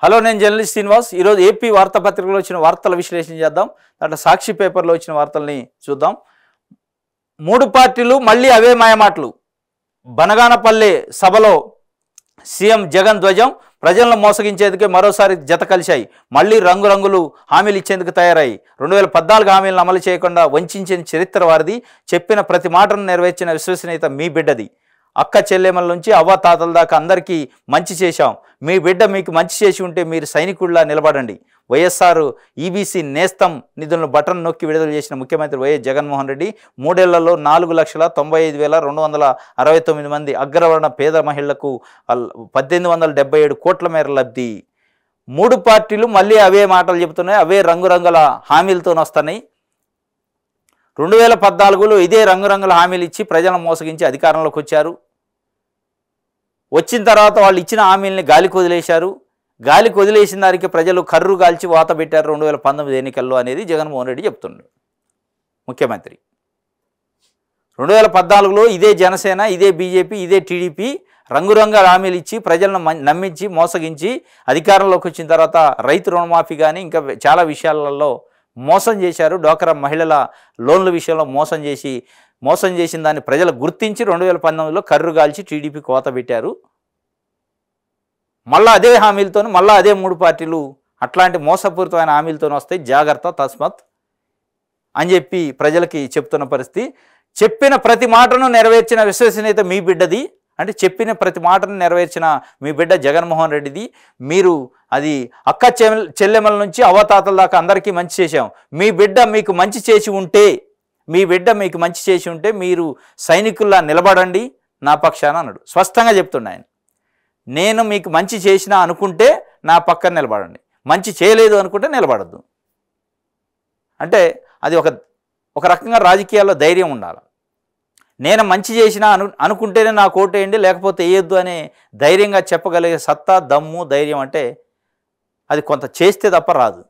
Hello, నేను journalist Srinivas. ఈరోజు AP వార్తాపత్రికలో వచ్చిన వార్తల విశ్లేషణ చేద్దాం. దాంట్లో సాక్షి పేపర్లో వచ్చిన వార్తల్ని చూద్దాం. మూడు పార్టీలు మళ్ళీ అవే మాయమాటలు. బనగానపల్లి సభలో సీఎం జగన్ ధ్వజం. ప్రజలను మోసగించేందుకే మరోసారి జత కలిశాయి. మళ్లీ రంగురంగులు హామీలు ఇచ్చేందుకు తయారయ్యి 2014 హామీలను అమలు చేయకుండా వంచిన చరిత్ర వారిది. చెప్పిన ప్రతి మాటను నెరవేర్చిన విశ్వసనీయత మీ బిడ్డది. అక్క చెల్లెమ్మల నుంచి అవ్వాతాతల దాకా అందరికీ మంచి చేశాం. మీ బిడ్డ మీకు మంచి చేసి ఉంటే మీరు సైనికుడిలా నిలబడండి. వైఎస్ఆర్ ఈబీసీ నేస్తం నిధులను బటన్ నొక్కి విడుదల చేసిన ముఖ్యమంత్రి వైఎస్ జగన్మోహన్ రెడ్డి 3 ఏళ్లలో 4,95,269 మంది అగ్రవర్ణ పేద మహిళలకు 1,877 కోట్ల మేర లబ్ధి. మూడు పార్టీలు మళ్ళీ అవే మాటలు చెబుతున్నాయి, అవే రంగురంగుల హామీలతో వస్తున్నాయి. 2014లో ఇదే రంగురంగుల హామీలు ఇచ్చి ప్రజలను మోసగించి అధికారంలోకి వచ్చారు. వచ్చిన తర్వాత వాళ్ళు ఇచ్చిన హామీలని గాలికి వదిలేశారు. గాలికి వదిలేసిన దానికి ప్రజలు కర్రు గాల్చి వాత పెట్టారు 2019 ఎన్నికల్లో అనేది జగన్మోహన్ రెడ్డి చెప్తున్నాడు. ముఖ్యమంత్రి 2014లో ఇదే జనసేన, ఇదే బీజేపీ, ఇదే టీడీపీ రంగురంగుల హామీలు ఇచ్చి ప్రజలను నమ్మించి మోసగించి అధికారంలోకి వచ్చిన తర్వాత రైతు రుణమాఫీ కానీ ఇంకా చాలా విషయాలలో మోసం చేశారు. డ్వాక్రా మహిళల లోన్ల విషయంలో మోసం చేసిన దాన్ని ప్రజలు గుర్తించి 2019లో కర్రుగాల్చి టీడీపీ కోత పెట్టారు. మళ్ళీ అదే హామీలతో మళ్ళీ అదే మూడు పార్టీలు అట్లాంటి మోసపూరితమైన హామీలతో వస్తాయి, జాగ్రత్త తస్మత్ అని చెప్పి ప్రజలకి చెప్తున్న పరిస్థితి. చెప్పిన ప్రతి మాటను నెరవేర్చిన విశ్వసనీయత మీ బిడ్డది. అంటే చెప్పిన ప్రతి మాటను నెరవేర్చిన మీ బిడ్డ జగన్మోహన్ రెడ్డిది. మీరు అది అక్క చెల్లెమ్మల నుంచి అవ్వతాతల దాకా అందరికీ మంచి చేశాం. మీ బిడ్డ మీకు మంచి చేసి ఉంటే మీరు సైనికుల్లా నిలబడండి నా పక్షాన అన్నాడు. స్పష్టంగా చెప్తున్నాయన. నేను మీకు మంచి చేసినా అనుకుంటే నా పక్కన నిలబడండి, మంచి చేయలేదు అనుకుంటే నిలబడద్దు. అంటే అది ఒక రకంగా రాజకీయాల్లో ధైర్యం ఉండాలి. నేను మంచి చేసినా అనుకుంటేనే నాకు ఓటేయండి, లేకపోతే వేయొద్దు అనే ధైర్యంగా చెప్పగలిగే సత్తా, దమ్ము, ధైర్యం అంటే అది కొంత చేస్తే తప్ప రాదు.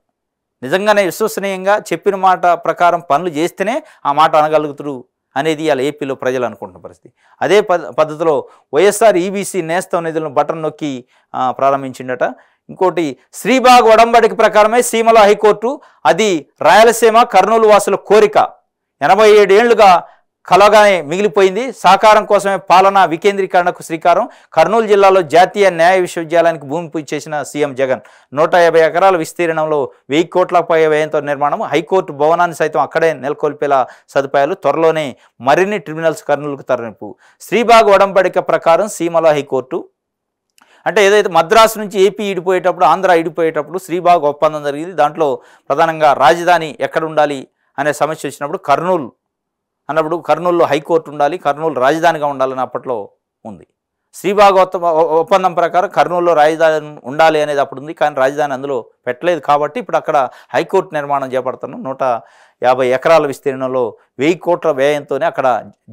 నిజంగానే విశ్వసనీయంగా చెప్పిన మాట ప్రకారం పనులు చేస్తేనే ఆ మాట అనగలుగుతారు అనేది ఇలా ఏపీలో ప్రజలు అనుకుంటున్న పరిస్థితి. అదే పద్ధతిలో వైఎస్ఆర్ ఈబీసీ నేస్తం నిధులను బటన్ నొక్కి ప్రారంభించిండట. ఇంకోటి, శ్రీబాగ్ ఒడంబడిక ప్రకారమే సీమలో హైకోర్టు. అది రాయలసీమ కర్నూలు వాసుల కోరిక 87 ఏళ్లుగా కలగానే మిగిలిపోయింది. సాకారం కోసమే పాలనా వికేంద్రీకరణకు శ్రీకారం. కర్నూలు జిల్లాలో జాతీయ న్యాయ విశ్వవిద్యాలయానికి భూమి పూజ చేసిన సీఎం జగన్. 150 ఎకరాల విస్తీర్ణంలో 1000 కోట్ల పై వ్యయంతో నిర్మాణం. హైకోర్టు భవనాన్ని సైతం అక్కడే నెలకొల్పేలా సదుపాయాలు. త్వరలోనే మరిన్ని ట్రిబ్యునల్స్ కర్నూలుకు తరలింపు. శ్రీబాగ్ ఒడంబడిక ప్రకారం సీమలో హైకోర్టు అంటే ఏదైతే మద్రాసు నుంచి ఏపీ ఇడిపోయేటప్పుడు, ఆంధ్ర ఇడిపోయేటప్పుడు శ్రీబాగ్ ఒప్పందం జరిగింది. దాంట్లో ప్రధానంగా రాజధాని ఎక్కడ ఉండాలి అనే సమస్య వచ్చినప్పుడు కర్నూలులో హైకోర్టు ఉండాలి, కర్నూలు రాజధానిగా ఉండాలని అప్పట్లో ఉంది. శ్రీబాగ్ ఒప్పందం ప్రకారం కర్నూలులో రాజధాని ఉండాలి అనేది అప్పుడు ఉంది, కానీ రాజధాని అందులో పెట్టలేదు. కాబట్టి ఇప్పుడు అక్కడ హైకోర్టు నిర్మాణం చేపడుతున్నాం. 150 ఎకరాల విస్తీర్ణంలో 1000 కోట్ల వ్యయంతోనే అక్కడ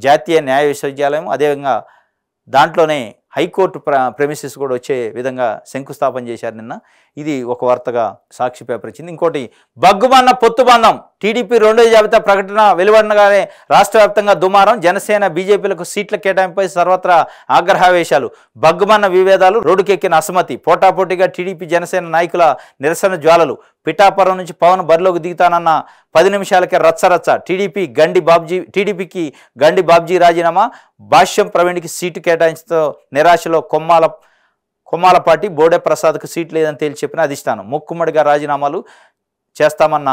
జాతీయ న్యాయ విశ్వవిద్యాలయం, అదేవిధంగా దాంట్లోనే హైకోర్టు ప్రెమిసెస్ కూడా వచ్చే విధంగా శంకుస్థాపన చేశారు నిన్న. ఇది ఒక వార్తగా సాక్షి పేపర్ ఇచ్చింది. ఇంకోటి, బగ్గుమన్న పొత్తుబంధం. టీడీపీ రెండో జాబితా ప్రకటన వెలువడగానే రాష్ట్ర వ్యాప్తంగా దుమారం. జనసేన బీజేపీలకు సీట్ల కేటాయింపై సర్వత్రా ఆగ్రహావేశాలు. బగ్గుమన్న విభేదాలు, రోడ్డుకెక్కిన అసమ్మతి. పోటాపోటీగా టీడీపీ జనసేన నాయకుల నిరసన జ్వాలలు. పిఠాపురం నుంచి పవన్ బరిలోకి దిగుతానన్న 10 నిమిషాలకే రచ్చరచ్చ. టీడీపీకి గండి బాబ్జీ రాజీనామా. భాష్యం ప్రవీణ్కి సీటు కేటాయించడంతో నిరాశలో కొమ్మాలపాటి. బోడే ప్రసాద్కు సీట్ లేదని తేల్చి చెప్పిన అధిష్టానం. మొక్కుమ్మడిగా రాజీనామాలు చేస్తామన్న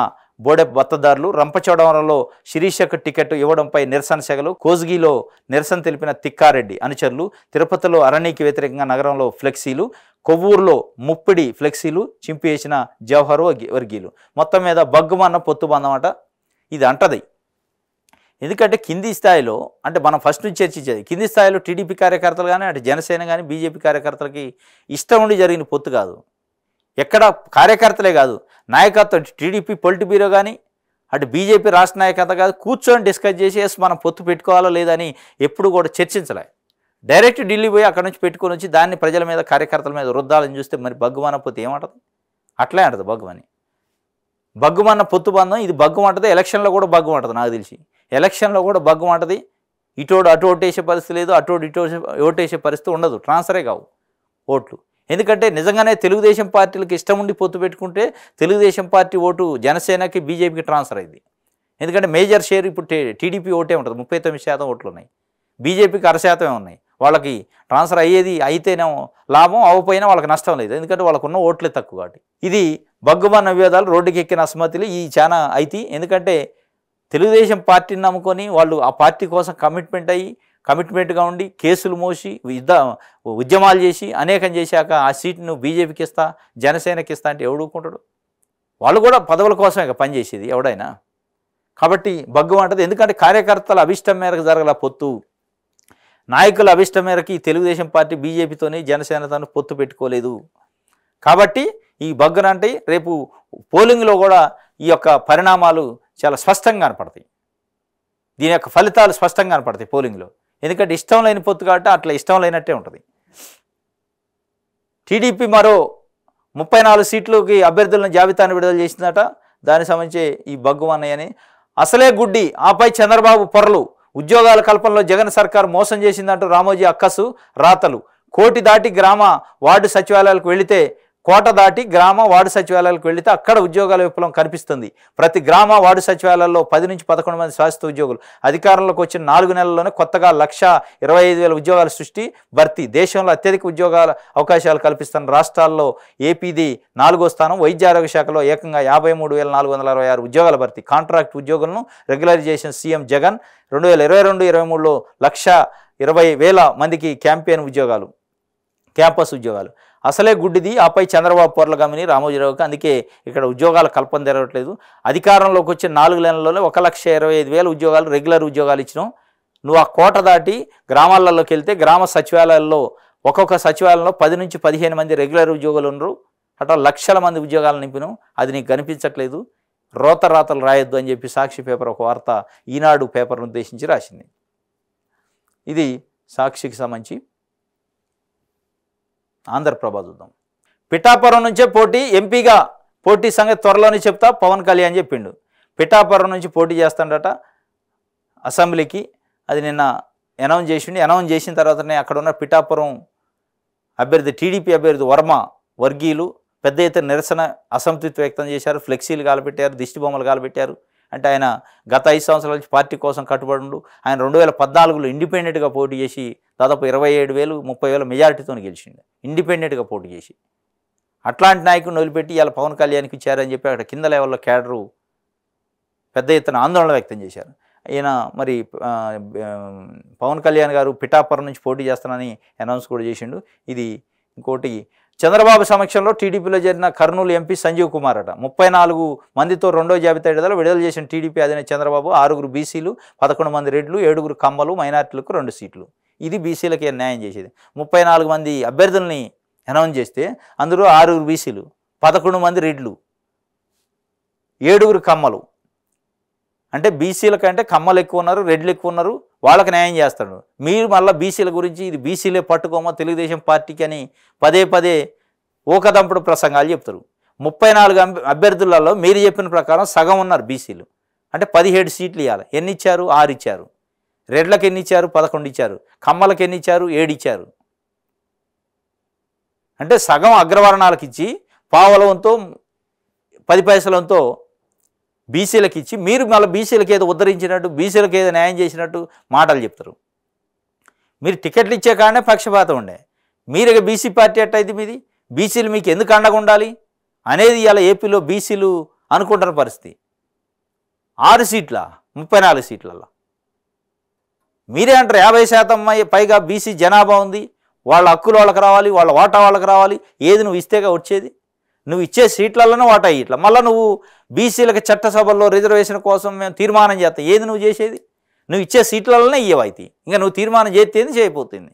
బోడే మద్దతుదారులు. రంపచోడవరంలో శిరీషకు టికెట్ ఇవ్వడంపై నిరసన సెగలు. కోజ్గిలో నిరసన తెలిపిన తిక్కారెడ్డి అనుచరులు. తిరుపతిలో అరణ్యకి వ్యతిరేకంగా నగరంలో ఫ్లెక్సీలు. కొవ్వూరులో ముప్పిడి ఫ్లెక్సీలు చింపేసిన జవహర్ వర్గీయులు. మొత్తం మీద బగ్గుమన్న పొత్తుబంధం అట. ఇది అంటది. ఎందుకంటే కింది స్థాయిలో, అంటే మనం ఫస్ట్ నుంచి చర్చించేది, కింది స్థాయిలో టీడీపీ కార్యకర్తలు కానీ, అటు జనసేన కానీ, బీజేపీ కార్యకర్తలకి ఇష్టం ఉండి జరిగిన పొత్తు కాదు. ఎక్కడ కార్యకర్తలే కాదు, నాయకత్వం, టీడీపీ పొలిట్ బ్యూరో కానీ, అటు బీజేపీ రాష్ట్ర నాయకత్వం కాదు, కూర్చొని డిస్కస్ చేసి మనం పొత్తు పెట్టుకోవాలో లేదని ఎప్పుడు కూడా చర్చించలే. డైరెక్ట్ ఢిల్లీ పోయి అక్కడ నుంచి పెట్టుకొని వచ్చి దాన్ని ప్రజల మీద, కార్యకర్తల మీద రుద్దాలని చూస్తే మరి బగ్గుమన్న పొత్తు ఏమంటది? అట్లే అంటది బగ్గుమన్న పొత్తుబంధం. ఇది బగ్గుమంటది. ఎలక్షన్లో కూడా బగ్గుమంటది. నాకు తెలిసి ఎలక్షన్లో కూడా బగ్గుమంటది. ఇటోడు అటు ఓటేసే పరిస్థితి లేదు, అటోడు ఇటు ఓటేసే పరిస్థితి ఉండదు. ట్రాన్స్ఫరే కావు ఓట్లు. ఎందుకంటే నిజంగానే తెలుగుదేశం పార్టీలకు ఇష్టం ఉండి పొత్తు పెట్టుకుంటే తెలుగుదేశం పార్టీ ఓటు జనసేనకి బీజేపీకి ట్రాన్స్ఫర్ అయింది. ఎందుకంటే మేజర్ షేర్ ఇప్పుడు టీడీపీ ఓటే ఉంటుంది, 39% ఓట్లు ఉన్నాయి, బీజేపీకి 1% ఉన్నాయి. వాళ్ళకి ట్రాన్స్ఫర్ అయ్యేది అయితేనేమో లాభం, అవ్వపోయినా వాళ్ళకి నష్టం లేదు, ఎందుకంటే వాళ్ళకున్న ఓట్లే తక్కువ కాబట్టి. ఇది బగ్గుమన్న వివాదాలు, రోడ్డుకి ఎక్కిన అసమ్మతులు ఈ చాలా అయితే. ఎందుకంటే తెలుగుదేశం పార్టీని నమ్ముకొని వాళ్ళు ఆ పార్టీ కోసం కమిట్మెంట్గా ఉండి కేసులు మోసి ఉద్యమాలు చేసి అనేకం చేశాక ఆ సీట్ను బీజేపీకి ఇస్తా జనసేనకి ఇస్తా అంటే ఎవడుకుంటాడు? వాళ్ళు కూడా పదవుల కోసమే పనిచేసేది ఎవడైనా. కాబట్టి బగ్గు అంటది. ఎందుకంటే కార్యకర్తల అభిష్టం మేరకు జరగల పొత్తు, నాయకుల అభిష్టం మేరకి తెలుగుదేశం పార్టీ బీజేపీతోని జనసేనతో పొత్తు పెట్టుకోలేదు. కాబట్టి ఈ బగ్గునంటే రేపు పోలింగ్లో కూడా ఈ యొక్క పరిణామాలు చాలా స్పష్టంగా కనపడతాయి, దీని యొక్క ఫలితాలు స్పష్టంగా కనపడతాయి పోలింగ్లో. ఎందుకంటే ఇష్టం లేని పొత్తు కాబట్టి అట్లా ఇష్టం లేనట్టే ఉంటుంది. టీడీపీ మరో 34 సీట్లకి అభ్యర్థులను జాబితాను విడుదల చేసిందట. దానికి సంబంధించి ఈ బగ్గు అన్నయ్యని అసలే గుడ్డి, ఆపై చంద్రబాబు పొరలు, ఉద్యోగాల కల్పనలో జగన్ సర్కారు మోసం చేసిందంటూ రామోజీ అక్కసు రాతలు. కోటి దాటి గ్రామ వార్డు సచివాలయాలకు వెళితే అక్కడ ఉద్యోగాల విప్లవం కనిపిస్తుంది. ప్రతి గ్రామ వార్డు సచివాలయాల్లో 10 నుంచి 11 మంది శాశ్వత ఉద్యోగులు. అధికారంలోకి వచ్చిన 4 నెలల్లోనే కొత్తగా 1,25,000 ఉద్యోగాల సృష్టి, భర్తీ. దేశంలో అత్యధిక ఉద్యోగాల అవకాశాలు కల్పిస్తున్న రాష్ట్రాల్లో ఏపీది 4వ స్థానం. వైద్య ఆరోగ్య శాఖలో ఏకంగా 53,466 ఉద్యోగాల భర్తీ. కాంట్రాక్ట్ ఉద్యోగులను రెగ్యులర్ చేసిన సీఎం జగన్ 2022-23లో 1,20,000 మందికి క్యాంపస్ ఉద్యోగాలు. అసలే గుడ్డిది, ఆపై చంద్రబాబు పొరల గమని రామోజీరావుకి. అందుకే ఇక్కడ ఉద్యోగాల కల్పన జరగట్లేదు. అధికారంలోకి వచ్చిన 4 నెలల్లోనే 1,25,000 ఉద్యోగాలు రెగ్యులర్ ఉద్యోగాలు ఇచ్చినాం. నువ్వు ఆ కోట దాటి గ్రామాలలోకి వెళ్తే గ్రామ సచివాలయాల్లో ఒక్కొక్క సచివాలయంలో 10 నుంచి 15 మంది రెగ్యులర్ ఉద్యోగులు ఉన్నారు. అట్లా లక్షల మంది ఉద్యోగాలు నింపినాం, అది నీకు కనిపించట్లేదు. రాతలు రాయొద్దు అని చెప్పి సాక్షి పేపర్ ఒక వార్త ఈనాడు పేపర్ను ఉద్దేశించి రాసింది. ఇది సాక్షికి సంబంధించి. ఆంధ్రప్రభ చూద్దాం. పిఠాపురం నుంచే పోటీ, ఎంపీగా పోటీ సంగతి త్వరలోనే చెప్తా పవన్ కళ్యాణ్ చెప్పిండు. పిఠాపురం నుంచి పోటీ చేస్తాడట అసెంబ్లీకి, అది నిన్న అనౌన్స్ చేసిండు. అనౌన్స్ చేసిన తర్వాతనే అక్కడ ఉన్న పిఠాపురం అభ్యర్థి టీడీపీ అభ్యర్థి వర్గీయులు పెద్ద ఎత్తున నిరసన అసంతృప్తి వ్యక్తం చేశారు. ఫ్లెక్సీలు కాలబెట్టారు, దిష్టి బొమ్మలు కాలబెట్టారు. అంటే ఆయన గత 5 సంవత్సరాల నుంచి పార్టీ కోసం కట్టుబడి ఆయన 2014లో ఇండిపెండెంట్గా పోటీ చేసి దాదాపు 27,000, 30,000 మెజారిటీతో గెలిచిండు ఇండిపెండెంట్గా పోటీ చేసి. అట్లాంటి నాయకుడిని వదిలిపెట్టి ఇలా పవన్ కళ్యాణ్కి ఇచ్చారని చెప్పి అక్కడ కింద లెవెల్లో క్యాడరు పెద్ద ఎత్తున ఆందోళన వ్యక్తం చేశారు. ఈయన మరి పవన్ కళ్యాణ్ గారు పిఠాపురం నుంచి పోటీ చేస్తానని అనౌన్స్ కూడా చేసిండు. ఇది ఇంకోటి. చంద్రబాబు సమక్షంలో టీడీపీలో చేరిన కర్నూలు ఎంపీ సంజీవ్ కుమార్ అట 34 మందితో రెండో జాబితా విడుదల చేసిన టీడీపీ అధినేత చంద్రబాబు 6 బీసీలు, 11 మంది రెడ్లు, 7 కమ్మలు, మైనార్టీలకు 2 సీట్లు. ఇది బీసీలకి న్యాయం చేసేది. 34 మంది అభ్యర్థుల్ని అనౌన్స్ చేస్తే అందులో 6 బీసీలు, 11 మంది రెడ్లు, 7 కమ్మలు. అంటే బీసీల కంటే కమ్మలు ఎక్కువ ఉన్నారు, రెడ్లు ఎక్కువ ఉన్నారు, వాళ్ళకి న్యాయం చేస్తాడు. మీరు మళ్ళీ బీసీల గురించి ఇది బీసీలే పట్టుకోమో తెలుగుదేశం పార్టీకి అని పదే ఊకదంపుడు ప్రసంగాలు చెప్తారు. 34 అభ్యర్థులలో మీరు చెప్పిన ప్రకారం సగం ఉన్నారు బీసీలు. అంటే 17 సీట్లు ఇవ్వాలి. ఎన్ని ఇచ్చారు? 6 ఇచ్చారు. రెడ్లకు ఎన్ని ఇచ్చారు? 11 ఇచ్చారు. కమ్మలకు ఎన్ని ఇచ్చారు? 7 ఇచ్చారు. అంటే సగం అగ్రవర్ణాలకు ఇచ్చి పావలంతో 10 పైసలంతో బీసీలకు ఇచ్చి మీరు మళ్ళీ బీసీలకు ఏదో ఉద్ధరించినట్టు, బీసీలకు ఏదో న్యాయం చేసినట్టు మాటలు చెప్తారు. మీరు టికెట్లు ఇచ్చే కాడనే పక్షపాతం ఉండే. మీరు ఇక బీసీ పార్టీ అట్టయితే మీది బీసీలు మీకు ఎందుకు అండగా ఉండాలి అనేది ఇలా ఏపీలో బీసీలు అనుకుంటున్న పరిస్థితి. 6 సీట్ల 34 సీట్లలో మీరే అంటారు 50% పైగా బీసీ జనాభా ఉంది, వాళ్ళ హక్కులు వాళ్ళకి రావాలి, వాళ్ళ వాటా వాళ్ళకి రావాలి. ఏది నువ్వు ఇస్తేగా వచ్చేది? నువ్వు ఇచ్చే సీట్లలోనే వాటా ఇట్లా మళ్ళీ నువ్వు బీసీలకు చట్టసభల్లో రిజర్వేషన్ కోసం మేము తీర్మానం చేస్తాం. ఏది నువ్వు చేసేది? నువ్వు ఇచ్చే సీట్లలోనే ఇవ్వైతే ఇంకా నువ్వు తీర్మానం చేస్తేంది చేయబోతుంది.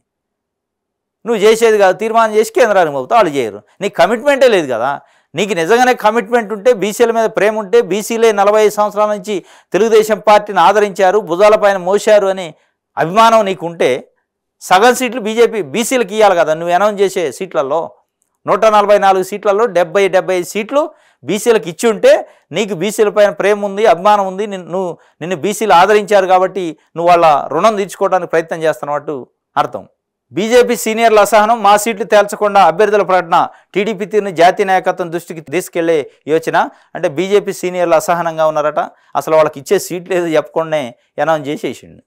నువ్వు చేసేది కాదు, తీర్మానం చేసి కేంద్రానికి పోతావు, వాళ్ళు చేయరు. నీకు కమిట్మెంటే లేదు కదా. నీకు నిజంగానే కమిట్మెంట్ ఉంటే, బీసీల మీద ప్రేమ ఉంటే, బీసీలే 45 సంవత్సరాల నుంచి తెలుగుదేశం పార్టీని ఆదరించారు, భుజాలపైన మోశారు అని అభిమానం నీకుంటే సగం సీట్లు బీసీలకు ఇవ్వాలి కదా. నువ్వు అనౌన్స్ చేసే సీట్లలో 144 సీట్లలో 70-75 సీట్లు బీసీలకు ఇచ్చి ఉంటే నీకు బీసీల పైన ప్రేమ ఉంది, అభిమానం ఉంది, నిన్ను బీసీలు ఆదరించారు కాబట్టి నువ్వు వాళ్ళ రుణం తీర్చుకోవడానికి ప్రయత్నం చేస్తున్నట్టు అర్థం. బీజేపీ సీనియర్ల అసహనం, మా సీట్లు తేల్చకుండా అభ్యర్థుల ప్రకటన, టీడీపీ తీరుని జాతీయ నాయకత్వం దృష్టికి తీసుకెళ్లే యోచన. అంటే బీజేపీ సీనియర్లు అసహనంగా ఉన్నారట. అసలు వాళ్ళకి ఇచ్చే సీట్లు ఏదో చెప్పకుండా అనౌన్స్ చేసేసిండు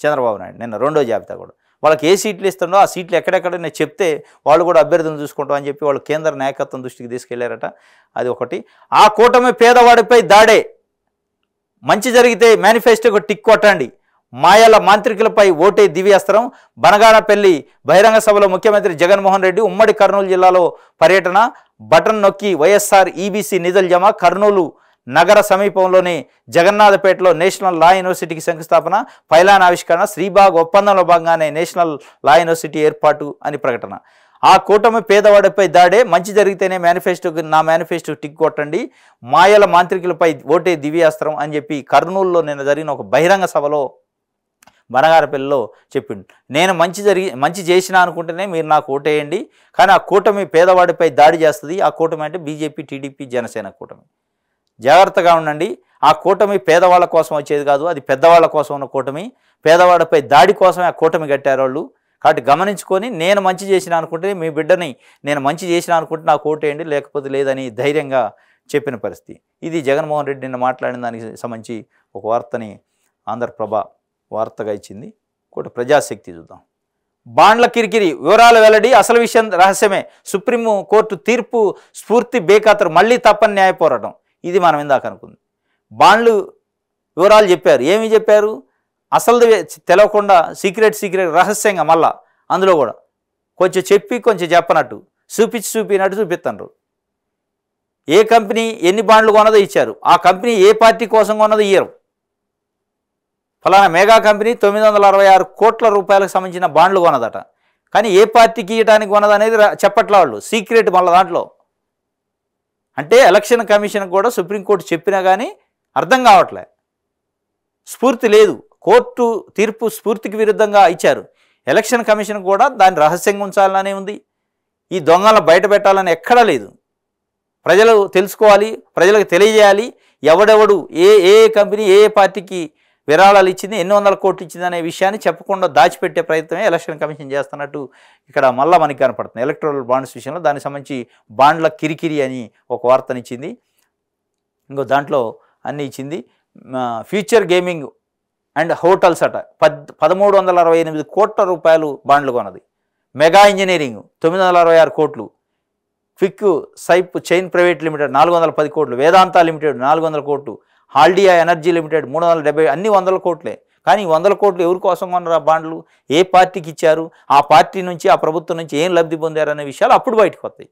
చంద్రబాబు నాయుడు నిన్న రెండో జాబితా కూడా. వాళ్ళకి ఏ సీట్లు ఇస్తుండో ఆ సీట్లు ఎక్కడెక్కడ నేను చెప్తే వాళ్ళు కూడా అభ్యర్థులను చూసుకుంటాం అని చెప్పి వాళ్ళు కేంద్ర నాయకత్వం దృష్టికి తీసుకెళ్లారట. అది ఒకటి. ఆ కూటమి పేదవాడిపై దాడే, మంచి జరిగితే మేనిఫెస్టోకు టిక్ కొట్టండి, మాయల మాంత్రికులపై ఓటే దివ్యాస్త్రం. బనగానపల్లి బహిరంగ సభలో ముఖ్యమంత్రి జగన్మోహన్ రెడ్డి ఉమ్మడి కర్నూలు జిల్లాలో పర్యటన. బటన్ నొక్కి వైఎస్ఆర్ ఈబీసీ నిధుల జమ. కర్నూలు నగర సమీపంలోని జగన్నాథపేటలో నేషనల్ లా యూనివర్సిటీకి శంకుస్థాపన. పైలాన్ ఆవిష్కరణ. శ్రీబాగ్ ఒప్పందంలో భాగంగానే నేషనల్ లా యూనివర్సిటీ ఏర్పాటు అని ప్రకటన. ఆ కూటమి పేదవాడిపై దాడే, మంచి జరిగితేనే నా మేనిఫెస్టో టిక్ కొట్టండి, మాయల మాంత్రికులపై ఓటే దివ్యాస్త్రం అని చెప్పి కర్నూలులో నిన్న జరిగిన ఒక బహిరంగ సభలో బనగారపల్లిలో చెప్పిండు. నేను మంచి చేసినా అనుకుంటేనే మీరు నాకు ఓటేయండి, కానీ ఆ కూటమి పేదవాడిపై దాడి చేస్తుంది. ఆ కూటమి అంటే బీజేపీ, టీడీపీ, జనసేన కూటమి. జాగ్రత్తగా ఉండండి. ఆ కూటమి పేదవాళ్ళ కోసం వచ్చేది కాదు, అది పెద్దవాళ్ళ కోసం ఉన్న కూటమి. పేదవాడిపై దాడి కోసమే ఆ కూటమి కట్టారు వాళ్ళు. కాబట్టి గమనించుకొని నేను మంచి చేసిన అనుకుంటే మీ బిడ్డని నేను మంచి చేసిన అనుకుంటే నాకు ఓటేయండి, లేకపోతే లేదని ధైర్యంగా చెప్పిన పరిస్థితి. ఇది జగన్మోహన్ రెడ్డి నిన్న మాట్లాడిన దానికి సంబంధించి ఒక వార్తని ఆంధ్రప్రభ వార్తగా ఇచ్చింది. కూడా ప్రజాశక్తి చూద్దాం. బాండ్ల కిరికిరి వివరాలు వెల్లడి, అసలు విషయం రహస్యమే, సుప్రీం కోర్టు తీర్పు స్ఫూర్తి బేఖాతరు, మళ్ళీ తప్పని న్యాయ పోరాటం. ఇది మనం ఇందాక అనుకుంది. బాండ్లు వివరాలు చెప్పారు. ఏమి చెప్పారు? అసలు తెలవకుండా సీక్రెట్ రహస్యంగా మళ్ళా అందులో కూడా కొంచెం చెప్పి కొంచెం చెప్పనట్టు చూపినట్టు చూపిస్తున్నారు. ఏ కంపెనీ ఎన్ని బాండ్లు కొన్నదో ఇచ్చారు. ఆ కంపెనీ ఏ పార్టీ కోసం కొన్నదో ఇయ్యరు. ఫలానా మెగా కంపెనీ 966 కోట్ల రూపాయలకు సంబంధించిన బాండ్లు కొన్నదట, కానీ ఏ పార్టీకి ఇవ్వడానికి కొన్నదనేది చెప్పట్లా వాళ్ళు. సీక్రెట్ మళ్ళీ దాంట్లో. అంటే ఎలక్షన్ కమిషన్ కూడా సుప్రీంకోర్టు చెప్పినా కానీ అర్థం కావట్లే. స్ఫూర్తి లేదు. కోర్టు తీర్పు స్ఫూర్తికి విరుద్ధంగా ఇచ్చారు. ఎలక్షన్ కమిషన్ కూడా దాన్ని రహస్యంగా ఉంచాలనే ఉంది. ఈ దొంగలను బయట పెట్టాలని ఎక్కడా లేదు. ప్రజలు తెలుసుకోవాలి, ప్రజలకు తెలియజేయాలి ఎవడెవడు ఏ కంపెనీ ఏ పార్టీకి విరాళాలు ఇచ్చింది, ఎన్ని వందల కోట్లు ఇచ్చింది అనే విషయాన్ని చెప్పకుండా దాచిపెట్టే ప్రయత్నమే ఎలక్షన్ కమిషన్ చేస్తున్నట్టు ఇక్కడ మళ్ళీ మనకి కనపడుతుంది. ఎలక్ట్రల్ బాండ్స్ విషయంలో దానికి సంబంధించి బాండ్ల కిరికిరి అని ఒక వార్తనిచ్చింది. ఇంకో దాంట్లో అన్నీ ఇచ్చింది. ఫ్యూచర్ గేమింగ్ అండ్ హోటల్స్ అట 1368 కోట్ల రూపాయలు బాండ్లు కొన్నది. మెగా ఇంజనీరింగ్ 966 కోట్లు. క్విక్ సైప్ చైన్ ప్రైవేట్ లిమిటెడ్ 410 కోట్లు. వేదాంత లిమిటెడ్ 400 కోట్లు. హాల్డియా ఎనర్జీ లిమిటెడ్ 370, అన్ని 100 కోట్లే. కానీ 100 కోట్లు ఎవరి కోసం కొన్నారు ఆ బాండ్లు? ఏ పార్టీకి ఇచ్చారు? ఆ పార్టీ నుంచి ఆ ప్రభుత్వం నుంచి ఏం లబ్ధి పొందారు అనే విషయాలు అప్పుడు బయటకు వస్తాయి.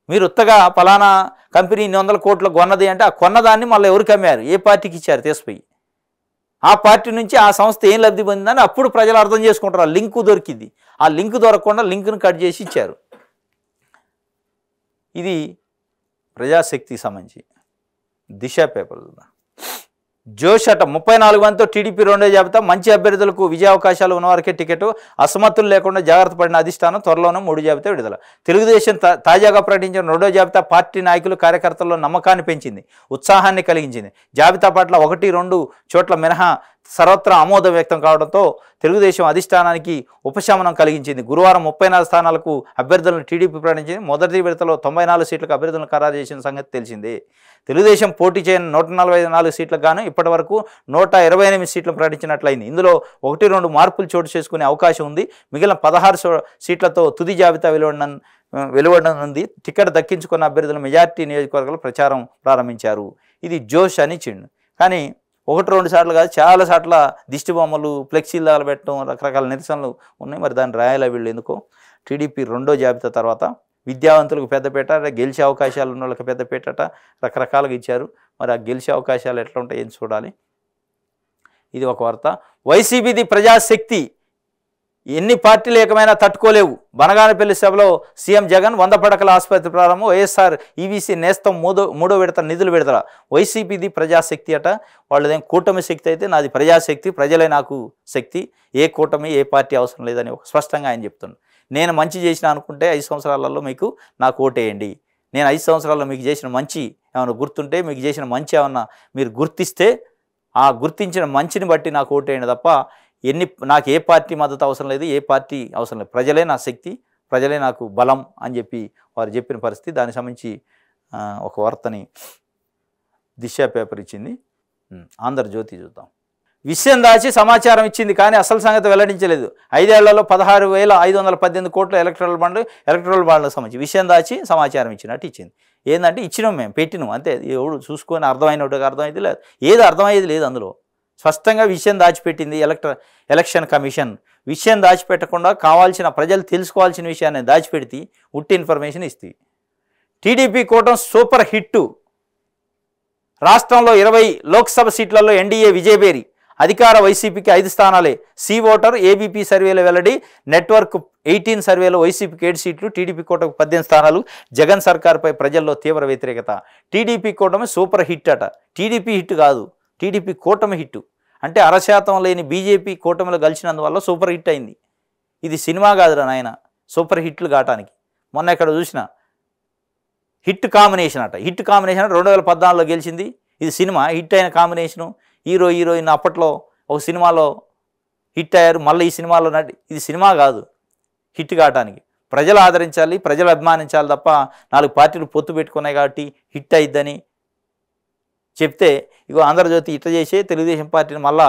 మీరు ఉత్తగా ఫలానా కంపెనీ 100 కోట్లు కొన్నది అంటే ఆ కొన్నదాన్ని మళ్ళీ ఎవరికి అమ్మారు, ఏ పార్టీకి ఇచ్చారు తీసిపోయి, ఆ పార్టీ నుంచి ఆ సంస్థ ఏం లబ్ధి పొందిందని అప్పుడు ప్రజలు అర్థం చేసుకుంటారు. ఆ లింకు దొరికింది. ఆ లింక్ దొరకకుండా లింకును కట్ చేసి ఇచ్చారు. ఇది ప్రజాశక్తికి సంబంధించి. దిశ పేపర్ జోష్ అట 34 మందితో టీడీపీ రెండో జాబితా. మంచి అభ్యర్థులకు విజయావకాశాలు ఉన్నవారికే టికెట్. అసమతులు లేకుండా జాగ్రత్త పడిన అధిష్టానం. త్వరలోనే 3 జాబితా విడుదల. తెలుగుదేశం తాజాగా ప్రకటించిన రెండో జాబితా పార్టీ నాయకులు కార్యకర్తల్లో నమ్మకాన్ని పెంచింది, ఉత్సాహాన్ని కలిగించింది. జాబితా పట్ల 1-2 చోట్ల మినహా సర్వత్రా ఆమోదం వ్యక్తం కావడంతో తెలుగుదేశం అధిష్టానానికి ఉపశమనం కలిగించింది. గురువారం 34 స్థానాలకు అభ్యర్థులను టీడీపీ ప్రకటించింది. మొదటి విడతలో 94 సీట్లకు అభ్యర్థులను ఖరారు చేసిన సంగతి తెలిసిందే. తెలుగుదేశం పోటీ చేయని 144 సీట్లకు గాను ఇప్పటి వరకు 128 సీట్లను ప్రకటించినట్లయింది. ఇందులో 1-2 మార్పులు చోటు చేసుకునే అవకాశం ఉంది. మిగిలిన 16 సీట్లతో తుది జాబితా వెలువడనుంది. టికెట్ దక్కించుకున్న అభ్యర్థులు మెజార్టీ నియోజకవర్గాలు ప్రచారం ప్రారంభించారు. ఇది జోష్ అని చిండు. కానీ 1-2 సార్లు కాదు, చాలా సార్ల దిష్టి బొమ్మలు, ఫ్లెక్సీలు పెట్టడం, రకరకాల నిరసనలు ఉన్నాయి. మరి దాన్ని రాయాల వీళ్ళు ఎందుకో. టీడీపీ రెండో జాబితా తర్వాత విద్యావంతులకు పెద్దపేట, గెలిచే అవకాశాలు ఉన్న వాళ్ళకి పెద్దపేట రకరకాలుగా ఇచ్చారు. మరి ఆ గెలిచే అవకాశాలు ఎట్లా ఉంటాయి ఏం చూడాలి. ఇది ఒక వార్త. వైసీపీది ప్రజాశక్తి, ఎన్ని పార్టీలు ఏకమైనా తట్టుకోలేవు. బనగానపల్లి సభలో సీఎం జగన్ 100 పడకల ఆసుపత్రి ప్రారంభం. వైఎస్ఆర్ ఈవీసీ నేస్తం మూడో విడత నిధులు విడుదల. వైసీపీది ప్రజాశక్తి అట. వాళ్ళదేం కూటమి శక్తి అయితే నాది ప్రజాశక్తి, ప్రజలే నాకు శక్తి, ఏ కూటమి ఏ పార్టీ అవసరం లేదని ఒక స్పష్టంగా ఆయన చెప్తున్నాడు. నేను మంచి చేసిన అనుకుంటే 5 సంవత్సరాలలో మీకు నాకు ఓటేయండి. నేను 5 సంవత్సరాల్లో మీకు చేసిన మంచి ఏమైనా గుర్తుంటే, మీకు చేసిన మంచి ఏమన్నా మీరు గుర్తిస్తే ఆ గుర్తించిన మంచిని బట్టి నాకు ఓటేయండి తప్ప నాకు ఏ పార్టీ మద్దతు అవసరం లేదు, ఏ పార్టీ అవసరం లేదు, ప్రజలే నా శక్తి, ప్రజలే నాకు బలం అని చెప్పి వారు చెప్పిన పరిస్థితి. దానికి సంబంధించి ఒక వార్తని దిశ పేపర్ ఇచ్చింది. ఆంధ్రజ్యోతి చూద్దాం. విషయం దాచి సమాచారం ఇచ్చింది కానీ అసలు సంగతి వెల్లడించలేదు. 5 ఏళ్లలో 16,518 కోట్ల ఎలక్ట్రల్ బాండ్లకు సంబంధించి విషయం దాచి సమాచారం ఇచ్చినట్టు ఇచ్చింది. ఏంటంటే ఇచ్చినాం, మేము పెట్టినాం అంతే. ఎవడు చూసుకొని అర్థమైనట్టుగా అర్థమైంది లేదు, ఏది అర్థమయ్యేది లేదు. అందులో స్పష్టంగా విషయం దాచిపెట్టింది ఎలక్షన్ కమిషన్. విషయం దాచిపెట్టకుండా కావాల్సిన ప్రజలు తెలుసుకోవాల్సిన విషయాన్ని దాచిపెడితే ఉట్టి ఇన్ఫర్మేషన్ ఇస్తుంది. టీడీపీ కూటమి సూపర్ హిట్టు. రాష్ట్రంలో 20 లోక్సభ సీట్లలో ఎన్డీఏ విజయబేరి. అధికార వైసీపీకి 5 స్థానాలే. సి ఓటర్ ఏబీపీ సర్వేలో వెల్లడి. నెట్వర్క్ 18 సర్వేలో వైసీపీకి 7 సీట్లు, టీడీపీ కూటమికి 18 స్థానాలు. జగన్ సర్కార్పై ప్రజల్లో తీవ్ర వ్యతిరేకత. టీడీపీ కూటమి సూపర్ హిట్ అట. టీడీపీ హిట్ కాదు, టీడీపీ కూటమి హిట్. అంటే 1% లేని బీజేపీ కూటమిలో కలిసినందువల్ల సూపర్ హిట్ అయింది. ఇది సినిమా కాదురా నాయన సూపర్ హిట్లు కావటానికి. మొన్న ఇక్కడ చూసిన హిట్ కాంబినేషన్ అట. హిట్ కాంబినేషన్ 2014లో గెలిచింది. ఇది సినిమా హిట్ అయిన కాంబినేషను. హీరోయిన్ అప్పట్లో ఒక సినిమాలో హిట్ అయ్యారు, మళ్ళీ ఈ సినిమాలో ఇది సినిమా కాదు హిట్ కావటానికి. ప్రజలు ఆదరించాలి, ప్రజలు అభిమానించాలి తప్ప 4 పార్టీలు పొత్తు పెట్టుకున్నాయి కాబట్టి హిట్ అయిద్దని చెప్తే ఇగో ఆంధ్రజ్యోతి ఇట్లా చేసే తెలుగుదేశం పార్టీని మళ్ళా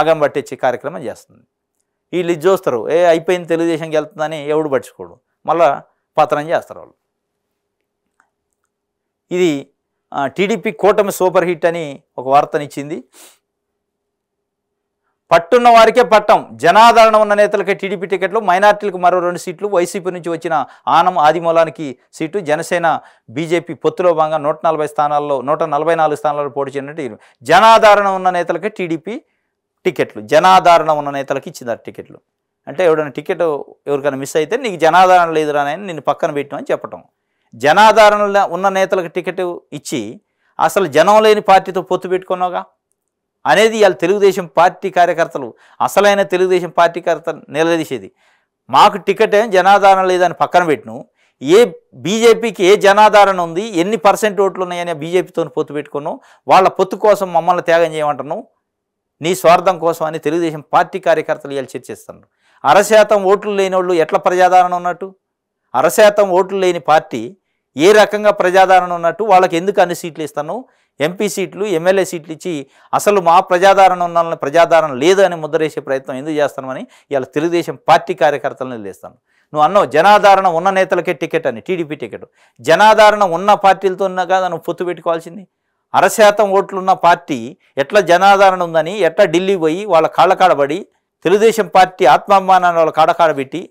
ఆగం పట్టించే కార్యక్రమం చేస్తుంది. వీళ్ళు ఇది చూస్తారు, అయిపోయింది తెలుగుదేశంకి వెళ్తుందని ఎవడు పట్టించుకోడు, మళ్ళా పతనం చేస్తారు వాళ్ళు. ఇది టీడీపీ కూటమి సూపర్ హిట్ అని ఒక వార్తనిచ్చింది. పట్టున్న వారికే పట్టం. జనాదరణ ఉన్న నేతలకే టీడీపీ టికెట్లు. మైనార్టీలకు మరో 2 సీట్లు. వైసీపీ నుంచి వచ్చిన ఆనం ఆదిమూలానికి సీటు. జనసేన బీజేపీ పొత్తులో భాగంగా 144 స్థానాల్లో పోటీ చేయనున్నట్టు. జనాదరణ ఉన్న నేతలకే టీడీపీ టికెట్లు. జనాదరణ ఉన్న నేతలకి ఇచ్చిందారు టికెట్లు. అంటే ఎవడైనా టికెట్ ఎవరికైనా మిస్ అయితే నీకు జనాదరణ లేదురా అని నిన్ను పక్కన పెట్టినని చెప్పటం. జనాదరణ ఉన్న నేతలకు టికెట్ ఇచ్చి అసలు జనం లేని పార్టీతో పొత్తు పెట్టుకున్నావుగా అనేది ఇవాళ తెలుగుదేశం పార్టీ కార్యకర్తలు, అసలైన తెలుగుదేశం పార్టీ కార్యకర్తలు నిలదీసేది. మాకు టికెట్ ఏం జనాదరణ లేదని పక్కన పెట్టిను, ఏ బీజేపీకి ఏ జనాదరణ ఉంది, ఎన్ని % ఓట్లు ఉన్నాయని బీజేపీతో పొత్తు పెట్టుకున్నావు, వాళ్ళ పొత్తు కోసం మమ్మల్ని త్యాగం చేయమంటున్నావు, నీ స్వార్థం కోసం అని తెలుగుదేశం పార్టీ కార్యకర్తలు ఇవాళ చర్చిస్తున్నారు. 1% ఓట్లు లేని వాళ్ళు ఎట్లా ప్రజాదరణ ఉన్నట్టు? 1% ఓట్లు లేని పార్టీ ఏ రకంగా ప్రజాదరణ ఉన్నట్టు? వాళ్ళకి ఎందుకు అన్ని సీట్లు ఇస్తాను? ఎంపీ సీట్లు, ఎమ్మెల్యే సీట్లు ఇచ్చి అసలు మా ప్రజాదరణ ఉన్న ప్రజాదరణ లేదు అని ముద్రేసే ప్రయత్నం ఎందుకు చేస్తామని ఇవాళ తెలుగుదేశం పార్టీ కార్యకర్తలను నిలదీస్తాను. నువ్వు అన్నావు జనాదరణ ఉన్న నేతలకే టికెట్ అని, టీడీపీ టికెట్. జనాదరణ ఉన్న పార్టీలతో ఉన్నా కదా నువ్వు పొత్తు పెట్టుకోవాల్సింది. 1% ఓట్లున్న పార్టీ ఎట్లా జనాదరణ ఉందని ఎట్లా ఢిల్లీ పోయి వాళ్ళ కాళ్ళకాడబడి తెలుగుదేశం పార్టీ ఆత్మాభిమానాన్ని వాళ్ళ కాడకాడబెట్టి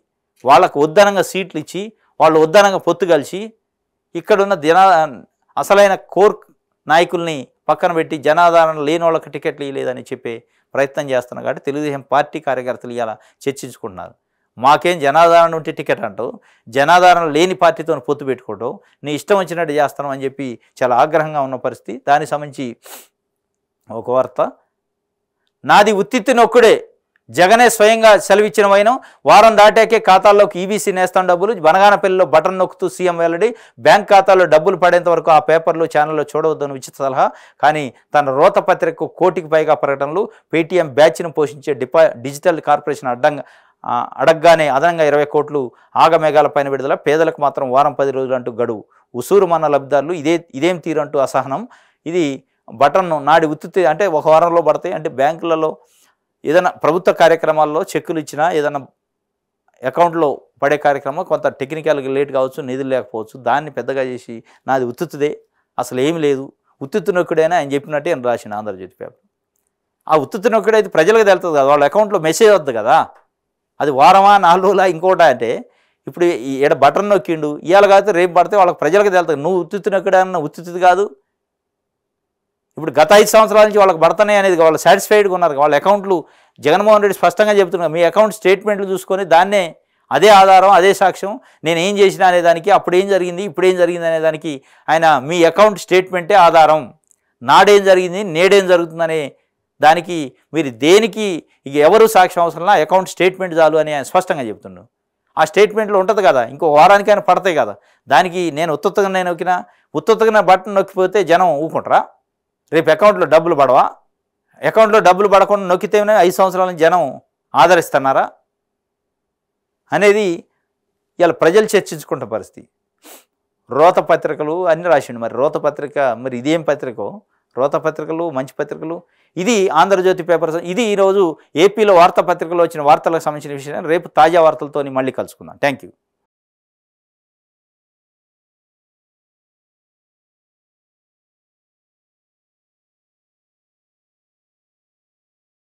వాళ్ళకు ఉద్దనంగా సీట్లు ఇచ్చి వాళ్ళు ఉద్దనంగా పొత్తు కలిసి ఇక్కడున్న అసలైన కోర్ నాయకుల్ని పక్కన పెట్టి జనాదరణ లేని వాళ్ళకి టికెట్లు ఇవ్వలేదని చెప్పే ప్రయత్నం చేస్తున్నారు. కాబట్టి తెలుగుదేశం పార్టీ కార్యకర్తలు ఇలా చర్చించుకుంటున్నారు. మాకేం జనాదరణ ఉంటే టికెట్ అంటావు, జనాదరణ లేని పార్టీతో పొత్తు పెట్టుకోవటం, నీ ఇష్టం వచ్చినట్టు చేస్తాం అని చెప్పి చాలా ఆగ్రహంగా ఉన్న పరిస్థితి. దానికి సంబంధించి ఒక వార్త. నాది ఉత్తిత్తి నొక్కుడే, జగనే స్వయంగా సెలవిచ్చిన వైనం. వారం దాటాకే ఖాతాల్లోకి ఈబీసీ నేస్తాం డబ్బులు. బనగానపల్లిలో బటన్ నొక్కుతూ సీఎం వెల్లడి. బ్యాంక్ ఖాతాలో డబ్బులు పడేంత వరకు ఆ పేపర్లు ఛానల్లో చూడవద్దని ఉచిత సలహా. కానీ తన రోత పత్రికకు 1 కోటికి పైగా ప్రకటనలు. పేటీఎం బ్యాచ్ను పోషించే డిజిటల్ కార్పొరేషన్ అడగగానే అదనంగా 20 కోట్లు ఆగమేఘాల పైన విడుదల. పేదలకు మాత్రం వారం 10 రోజులు అంటూ గడువు. ఉసూరు మన్న లబ్ధిదారులు ఇదేం తీరంటూ అసహనం. ఇది బటన్ను నాడి ఉత్తుత్తి అంటే 1 వారంలో పడతాయి. అంటే బ్యాంకులలో ఏదైనా ప్రభుత్వ కార్యక్రమాల్లో చెక్కులు ఇచ్చినా ఏదైనా అకౌంట్లో పడే కార్యక్రమం కొంత టెక్నికల్గా లేట్ కావచ్చు, నిధులు లేకపోవచ్చు. దాన్ని పెద్దగా చేసి నాది ఉత్తుత్తుదే, అసలు ఏమి లేదు, ఉత్తుత్తు నొక్కుడైనా ఆయన చెప్పినట్టే అని రాసిన ఆంధ్రజ్యోతి పేపర్. ఆ ఉత్తుత్తు నొక్కుడైతే ప్రజలకు తెలుస్తుంది కదా, వాళ్ళ అకౌంట్లో మెసేజ్ వద్దు కదా. అది వారమా 4 రోజులా ఇంకోటా అంటే ఇప్పుడు ఈడ బటన్ నొక్కిండు, ఇవాళ కాకపోతే రేపు పడితే వాళ్ళకి ప్రజలకు తెలుస్తుంది. నువ్వు ఉత్తుత్తు నొక్కుడైనా ఉత్తుత్తుది కాదు. ఇప్పుడు గత 5 సంవత్సరాల నుంచి వాళ్ళకి పడతానే అనేది వాళ్ళు సాటిస్ఫైడ్గా ఉన్నారు. వాళ్ళ అకౌంట్లు జగన్మోహన్ రెడ్డి స్పష్టంగా చెప్తున్నారు, మీ అకౌంట్ స్టేట్మెంట్లు చూసుకొని దాన్నే అదే ఆధారం, అదే సాక్ష్యం, నేను ఏం చేసినా అనేదానికి, అప్పుడు ఏం జరిగింది, ఇప్పుడు ఏం జరిగింది అనేదానికి ఆయన మీ అకౌంట్ స్టేట్మెంటే ఆధారం. నాడేం జరిగింది, నేడేం జరుగుతుందనే దానికి మీరు దేనికి ఇక ఎవరు సాక్ష్యం అవసరంలా, అకౌంట్ స్టేట్మెంట్ చాలు అని ఆయన స్పష్టంగా చెప్తున్నాడు. ఆ స్టేట్మెంట్లో ఉంటుంది కదా, ఇంకో వారానికైనా పడతాయి కదా. దానికి నేను ఉత్తుత్తగా బటన్ నొక్కిపోతే జనం ఊకుంటారా? రేపు అకౌంట్లో డబ్బులు పడవా? అకౌంట్లో డబ్బులు పడకుండా నొక్కితేనే 5 సంవత్సరాల జనం ఆదరిస్తున్నారా అనేది ఇలా ప్రజలు చర్చించుకుంటున్న పరిస్థితి. రోత పత్రికలు అన్ని రాసిండు. మరి రోత పత్రిక మరి ఇదేం పత్రికో, రోత పత్రికలు మంచి పత్రికలు. ఇది ఆంధ్రజ్యోతి పేపర్స్. ఇది ఈరోజు ఏపీలో వార్తాపత్రికలో వచ్చిన వార్తలకు సంబంధించిన విషయం. రేపు తాజా వార్తలతో మళ్ళీ కలుసుకుందాం. Thank you.